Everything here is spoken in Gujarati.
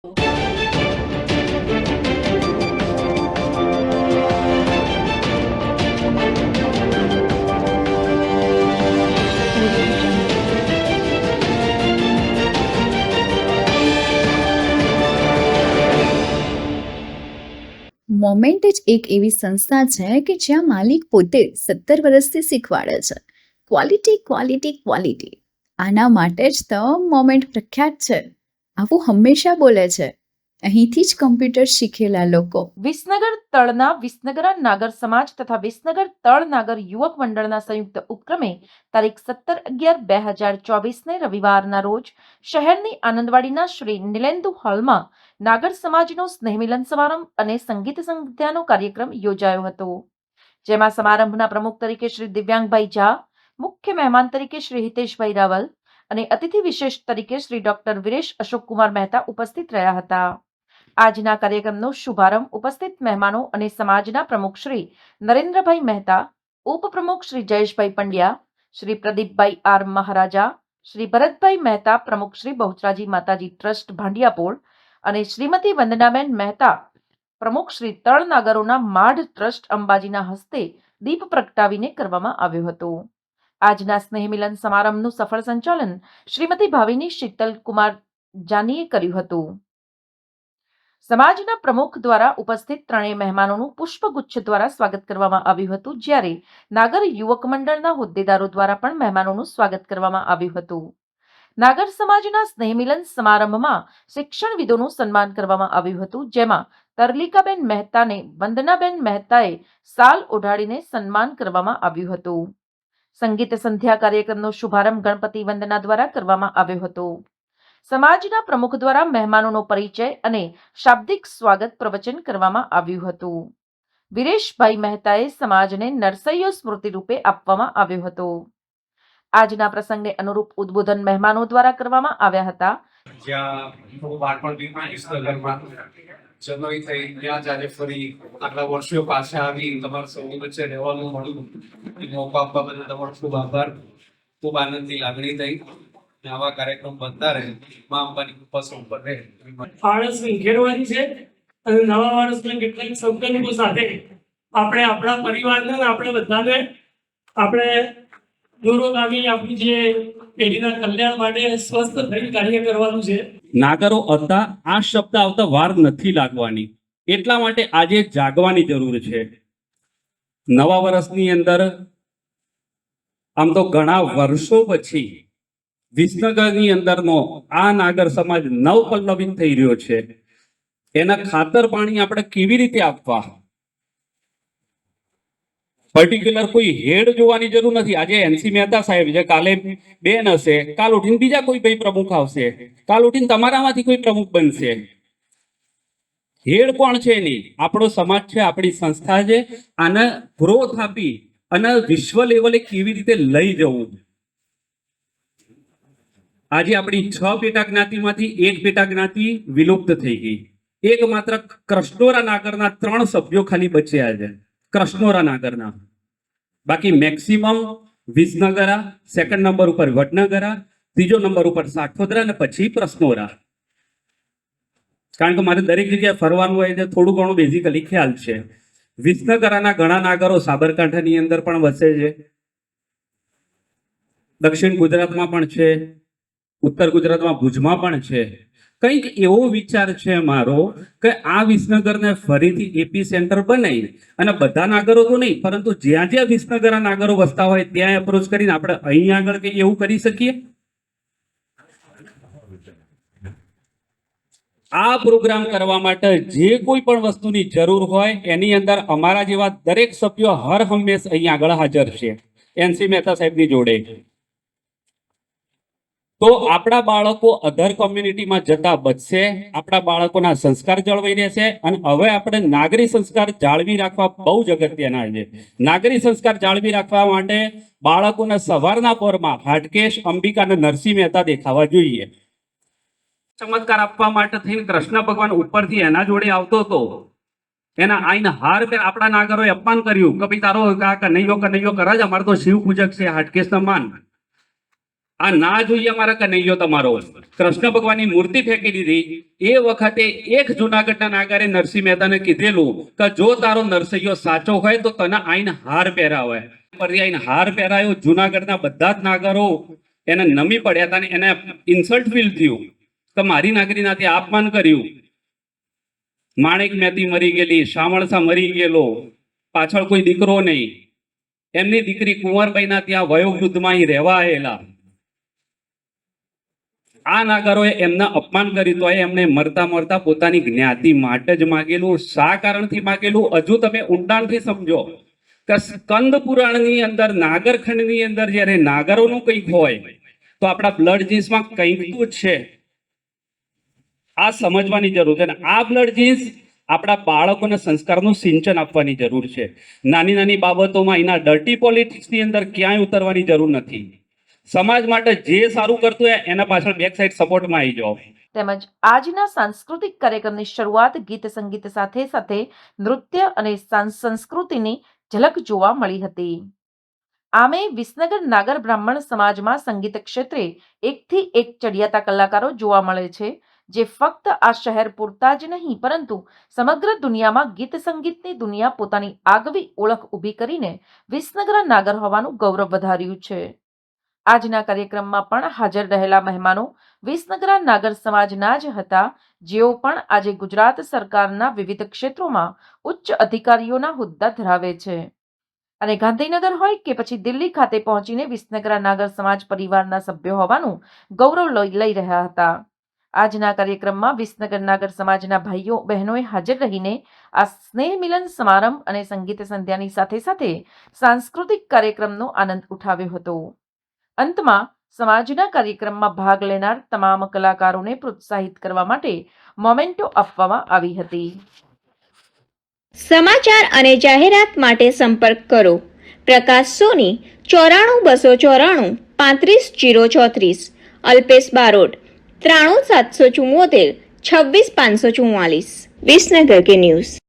મોમેન્ટ જ એક એવી સંસ્થા છે કે જ્યાં માલિક પોતે 17 વર્ષથી શીખવાડે છે ક્વોલિટી ક્વોલિટી ક્વોલિટી. આના માટે જ તો મોમેન્ટ પ્રખ્યાત છે. આવું હંમેશા બોલે છે. અહીંથી જ કમ્પ્યુટર શીખેલા લોકો. વિસનગર તળના વિસનગરા નાગર સમાજ તથા વિસનગર તળ નાગર યુવક મંડળના સંયુક્ત ઉપક્રમે તારીખ 17/11/2024 રવિવારના રોજ શહેરની આનંદવાડીના શ્રી નીલેન્દુ હોલમાં નાગર સમાજનો સ્નેહમિલન સમારંભ અને સંગીત સંધ્યાનો કાર્યક્રમ યોજાયો હતો, જેમાં સમારંભના પ્રમુખ તરીકે શ્રી દિવ્યાંગભાઈ ઝા, મુખ્ય મહેમાન તરીકે શ્રી હિતેશભાઈ રાવલ અને અતિથિ વિશેષ તરીકે શ્રી ડોક્ટર વિરેશ અશોકકુમાર મહેતા ઉપસ્થિત રહ્યા હતા. આજના કાર્યક્રમનો શુભારંભ ઉપસ્થિત મહેમાનો અને સમાજના પ્રમુખ શ્રી નરેન્દ્રભાઈ મહેતા, ઉપપ્રમુખ શ્રી જયેશભાઈ પંડ્યા, શ્રી પ્રદીપભાઈ આર મહારાજા, શ્રી ભરતભાઈ મહેતા, પ્રમુખ શ્રી બહુચરાજી માતાજી ટ્રસ્ટ ભાંડિયાપોળ અને શ્રીમતી વંદનાબેન મહેતા, પ્રમુખ શ્રી તળ નાગરોના માઢ ટ્રસ્ટ અંબાજીના હસ્તે દીપ પ્રગટાવીને કરવામાં આવ્યો હતો. આજના સ્નેહમિલન સમારંભનું સફળ સંચાલન શ્રીમતી ભાવિની શીતલકુમાર જાનીએ કર્યું હતું. સમાજના પ્રમુખ દ્વારા ઉપસ્થિત ત્રણેય મહેમાનોનું પુષ્પગુચ્છ દ્વારા સ્વાગત કરવામાં આવ્યું હતું, જ્યારે નાગર યુવક મંડળના હોદ્દેદારો દ્વારા પણ મહેમાનોનું સ્વાગત કરવામાં આવ્યું હતું. નાગર સમાજના સ્નેહમિલન સમારંભમાં શિક્ષણવિદોનું સન્માન કરવામાં આવ્યું હતું, જેમાં તરલિકાબેન મહેતાને વંદનાબેન મહેતાએ સાલ ઓઢાડીને સન્માન કરવામાં આવ્યું હતું. સંગીત સંધ્યા કાર્યક્રમનો શુભારંભ ગણપતિ વંદના દ્વારા કરવામાં આવ્યો હતો. સમાજના પ્રમુખ દ્વારા મહેમાનોનો પરિચય અને શાબ્દિક સ્વાગત પ્રવચન કરવામાં આવ્યું હતું. વિરેશભાઈ મહેતાએ સમાજને નરસૈયો સ્મૃતિ રૂપે આપવામાં આવ્યો હતો. આજના પ્રસંગને અનુરૂપ ઉદ્બોધન મહેમાનો દ્વારા કરવામાં આવ્યા હતા. જનોઈ થઈ ત્યાં આજે ફરી આટલા વર્ષો પાછા આવી તમારા સૌની વચ્ચે રહેવાનું મળ્યું, મોકો આપવા બદલ તમારો ખૂબ આભાર. ખૂબ આનંદની લાગણી થઈ. આવા કાર્યક્રમ બનતા રહે, મા અંબાની કૃપા સૌ પર રહે. માણસને ઘેરવાની છે અને નવા માણસને કેટલાક સંકલ્પો સાથે આપણે આપણા પરિવારને આપણે બધાને આપણે દૂરોગામી આપણી જે પેઢીના કલ્યાણ માટે સ્વસ્થ થઈ કાર્ય કરવાનું છે. નાગરો હતા આ શબ્દ આવતા વાર નથી લાગવાની, એટલા માટે આજે જાગવાની જરૂર છે. નવા વર્ષની અંદર આમ તો ઘણા વર્ષો પછી વિસનગરની અંદરનો આ નાગર સમાજ નવપલ્લવિત થઈ રહ્યો છે. એના ખાતર પાણી આપણે કેવી રીતે આપવા, પર્ટિક્યુલર કોઈ હેડ જોવાની જરૂર નથી. આજે એનસી મહેતા સાહેબ છે, કાલે બેન હશે, કાલ ઉઠીને બીજા કોઈ ભાઈ પ્રમુખ આવશે, કાલ ઉઠીને તમારામાંથી કોઈ પ્રમુખ બનશે. હેડ કોણ છે નહીં, આપણો સમાજ છે, આપણી સંસ્થા છે. આને ગ્રોથ આપી અને વિશ્વ લેવલે કેવી રીતે લઈ જવું. આજે આપણી 6 પેટા જ્ઞાતિમાંથી એક પેટા જ્ઞાતિ વિલુપ્ત થઈ ગઈ. એક માત્ર કૃષ્ણોરા નાગરના 3 સભ્યો ખાલી બચ્યા છે, કૃષ્ણોરા નાગરના. બાકી મેક્સિમમ વિસનગરા, સેકન્ડ નંબર ઉપર વડનગરા, ત્રીજો નંબર ઉપર સાઠોદરા અને પછી પ્રશ્નોરા. કારણ કે મારે દરેક જગ્યાએ ફરવાનું હોય છે, થોડું ઘણું બેઝિકલી ખ્યાલ છે. વિસનગરાના ઘણા નાગરો સાબરકાંઠાની અંદર પણ વસે છે, દક્ષિણ ગુજરાતમાં પણ છે, ઉત્તર ગુજરાતમાં ભુજમાં પણ છે. કંઈક એવો વિચાર છે મારો કે આ વિસનગરને ફરીથી એપી સેન્ટર બનાવી અને બધા નાગરો તો નહીં, પરંતુ જ્યાં જ્યાં વિસનગરના નાગરો વસતા હોય ત્યાં એપ્રોચ કરીને આપણે અહીં આગળ કંઈ એવું કરી શકીએ. આ પ્રોગ્રામ કરવા માટે જે કોઈ પણ વસ્તુની જરૂર હોય એની અંદર અમારા જેવા દરેક સભ્યો હર હંમેશ અહીં આગળ હાજર છે, એનસી મહેતા સાહેબની જોડે. તો આપણા બાળકો અધર કોમ્યુનિટીમાં જતા બચશે, આપણા બાળકોના સંસ્કાર જળવાઈ રહેશે. અને હવે આપણે નાગરિક સંસ્કાર જાળવી રાખવા બહુ જ અગત્યના છે. નાગરિક સંસ્કાર જાળવી રાખવા માટે બાળકોને સવારના પોરમાં હાટકેશ, અંબિકા અને નરસિંહ મહેતા દેખાવા જોઈએ. ચમત્કાર આપવા માટે થઈને કૃષ્ણ ભગવાન ઉપરથી એના જોડે આવતો હતો, એના આઈને હાર પર આપણા નાગરોએ અપમાન કર્યું કે ભાઈ તારો કનૈયો કનૈયો કરે જ, અમારે તો શિવ પૂજક છે, હાટકેશ માન. આ ના જોઈએ અમારા કનૈયો તમારો. કૃષ્ણ ભગવાનની મૂર્તિ ફેંકી દીધી. એ વખતે એક જુનાગઢના નાગરે નરસિંહ મહેતાને કીધેલું કે જો તારો નરસૈયો સાચો હોય તો તને આઈને હાર પહેરાવે. પર્યાયને હાર પહેરાયો. જુનાગઢના બધા જ નાગરો એને નમી પડ્યા હતા અને એને ઇન્સલ્ટ ફીલ થયું કે મારી નાગરીના ત્યાં અપમાન કર્યું. માણેક મેતી મરી ગયેલી, શામળસા મરી ગયેલો, પાછળ કોઈ દીકરો નહીં. એમની દીકરી કુંવરબાઈના ત્યાં વયોવૃદ્ધમાં અહીં રહેવા આવેલા. આ નાગરોએ એમના અપમાન કર્યું તો એમને મરતા મરતા પોતાની જ્ઞાતિ માટે જ માગેલું. શા કારણથી માગેલું હજુ તમે ઊંડાણથી સમજો કે સ્કંદ પુરાણની અંદર, નાગરખંડની અંદર જ્યારે નાગરોનું કંઈક હોય તો આપણા બ્લડ જીન્સમાં કંઈક તો છે. આ સમજવાની જરૂર છે. અને આ બ્લડ જીન્સ આપણા બાળકોને સંસ્કારનું સિંચન આપવાની જરૂર છે. નાની નાની બાબતોમાં એના ડર્ટી પોલિટિક્સની અંદર ક્યાંય ઉતરવાની જરૂર નથી. સમાજ માટે જે સારું કરતું હોય એના પાછળ બેક સાઈડ સપોર્ટમાં આવી જાઓ. તેમજ આજના સાંસ્કૃતિક કાર્યક્રમની શરૂઆત ગીત સંગીત સાથે સાથે નૃત્ય અને સંસ્કૃતિની ઝલક જોવા મળી હતી. આમે વિસનગર નાગર બ્રાહ્મણ સમાજમાં સંગીત ક્ષેત્રે એકથી એક ચડિયાતા કલાકારો જોવા મળે છે, જે ફક્ત આ શહેર પૂરતા જ નહીં પરંતુ સમગ્ર દુનિયામાં ગીત સંગીતની દુનિયા પોતાની આગવી ઓળખ ઊભી કરીને વિસનગર નાગર હોવાનું ગૌરવ વધાર્યું છે. આજના કાર્યક્રમમાં પણ હાજર રહેલા મહેમાનો વિસનગર નાગર સમાજના જ હતા, જેઓ પણ આજે ગુજરાત સરકારના વિવિધ ક્ષેત્રોમાં ઉચ્ચ અધિકારીઓના હોદ્દા ધરાવે છે અને ગાંધીનગર હોય કે પછી દિલ્હી ખાતે પહોંચીને વિસનગર નાગર સમાજ પરિવારના સભ્યો હોવાનું ગૌરવ લઈ રહ્યા હતા. આજના કાર્યક્રમમાં વિસનગર નાગર સમાજના ભાઈઓ બહેનોએ હાજર રહીને આ સ્નેહ મિલન સમારંભ અને સંગીત સંધ્યાની સાથે સાથે સાંસ્કૃતિક કાર્યક્રમનો આનંદ ઉઠાવ્યો હતો. અંતમાં સમાજના કાર્યક્રમમાં ભાગ લેનાર તમામ કલાકારોને પ્રોત્સાહિત કરવા માટે મોમેન્ટો આપવામાં આવી હતી. સમાચાર અને જાહેરાત માટે સંપર્ક કરો પ્રકાશ સોની 94 294 35 034, અલ્પેશ બારોટ 93 774 26 544. વિસનગર કે ન્યૂઝ.